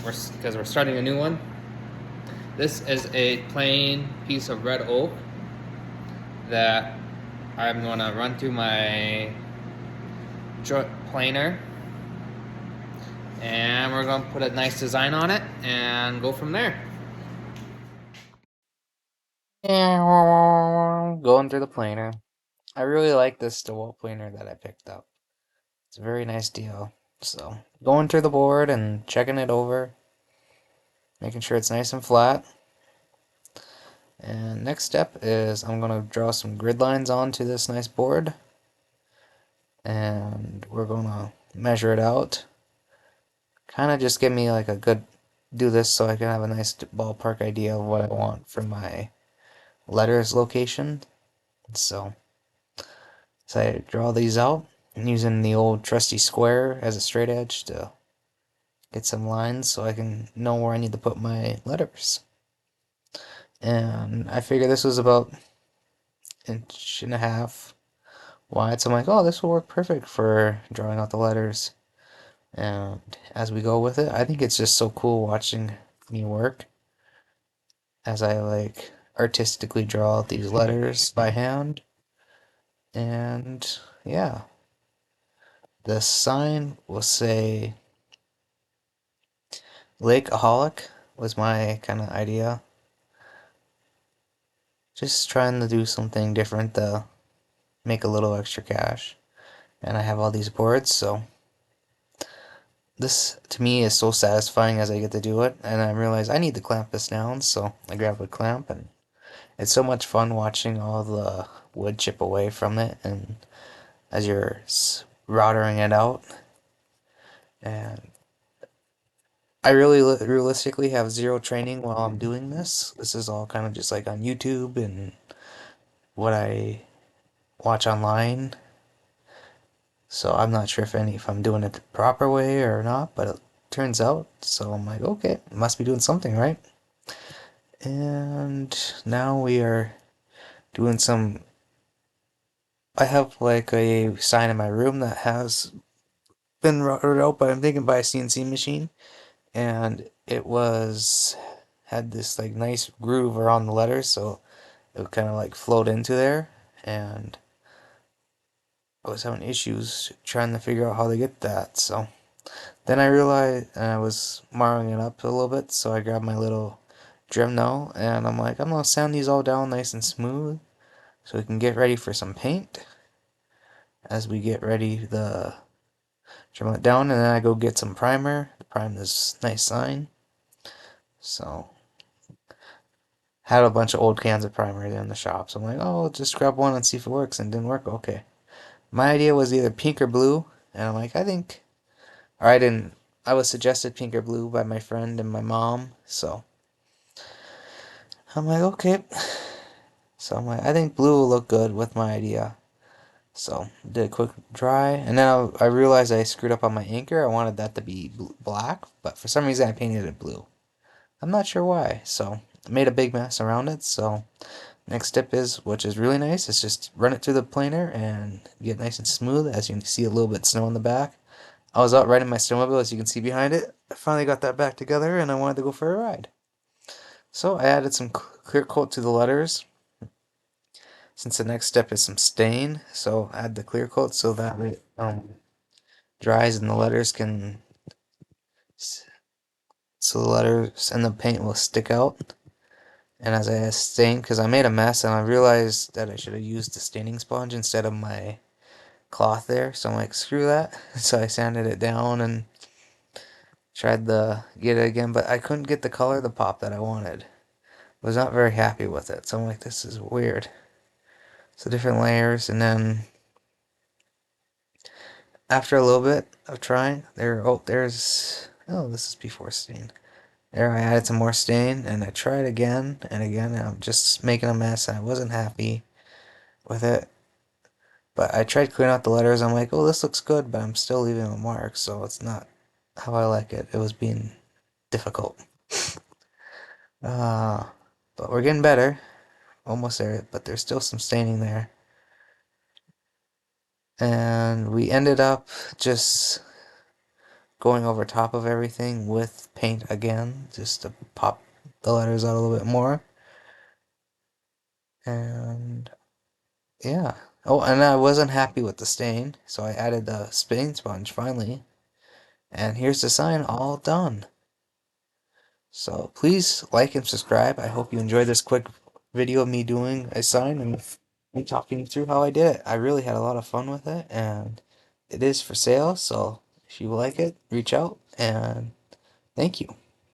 because we're starting a new one. This is a plain piece of red oak that I'm gonna run through my planer, and we're gonna put a nice design on it and go from there. Going through the planer. I really like this DeWalt planer that I picked up. It's a very nice deal. So, going through the board and checking it over, making sure it's nice and flat. And next step is I'm going to draw some grid lines onto this nice board. And we're going to measure it out. Kind of just give me like a good, do this so I can have a nice ballpark idea of what I want for my letters location. So, so I draw these out and using the old trusty square as a straight edge to get some lines so I can know where I need to put my letters. And I figure this was about 1.5 inches wide, so I'm like, oh, this will work perfect for drawing out the letters. And as we go with it, I think it's just so cool watching me work as I like artistically draw out these letters by hand. And yeah, the sign will say Lakeaholic was my kind of idea. Just trying to do something different to make a little extra cash. And I have all these boards, so this to me is so satisfying as I get to do it. And I realize I need to clamp this down, so I grab a clamp, and it's so much fun watching all the wood chip away from it, and as you're routering it out. And I really realistically have zero training while I'm doing this. This is all kind of just like on YouTube and what I watch online. So I'm not sure if I'm doing it the proper way or not, but it turns out. So I'm like, okay, must be doing something right. And now we are doing some. I have like a sign in my room that has been routed out, but I'm thinking by a CNC machine, and it was had this like nice groove around the letters, so it would kind of like float into there, and I was having issues trying to figure out how to get that. So then I realized, and I was marring it up a little bit, so I grabbed my little Dremel, and I'm like, I'm gonna sand these all down nice and smooth, so we can get ready for some paint. As we get ready, the Dremel it down, and then I go get some primer to prime this nice sign. So had a bunch of old cans of primer in the shop, so I'm like, oh, just grab one and see if it works, and it didn't work. Okay, my idea was either pink or blue, and I'm like, I think, or I didn't. I was suggested pink or blue by my friend and my mom, so I'm like, okay. So I'm like, I think blue will look good with my idea. So did a quick dry, and then I realized I screwed up on my anchor. I wanted that to be black, but for some reason I painted it blue. I'm not sure why. So I made a big mess around it. So next step is, which is really nice, is just run it through the planer and get nice and smooth. As you can see, a little bit of snow in the back. I was out riding my snowmobile, as you can see behind it. I finally got that back together, and I wanted to go for a ride. So I added some clear coat to the letters, since the next step is some stain. So add the clear coat so that it dries and the letters can, so the letters and the paint will stick out. And as I stained, because I made a mess and I realized that I should have used the staining sponge instead of my cloth there. So I'm like, screw that. So I sanded it down and tried to get it again, but I couldn't get the color, the pop that I wanted. Was not very happy with it. So I'm like, this is weird. So different layers, and then after a little bit of trying, oh, this is before stain. There, I added some more stain, and I tried again and again, and I'm just making a mess, and I wasn't happy with it. But I tried clearing out the letters. I'm like, oh, this looks good, but I'm still leaving a mark, so it's not how I like it. It was being difficult. Uh, but we're getting better. Almost there, but there's still some staining there. And we ended up just going over top of everything with paint again, just to pop the letters out a little bit more. And yeah. Oh, and I wasn't happy with the stain, so I added the spitting sponge finally. And here's the sign all done. So please like and subscribe. I hope you enjoyed this quick video of me doing a sign and me talking through how I did it. I really had a lot of fun with it, and it is for sale, so if you like it, reach out, and thank you.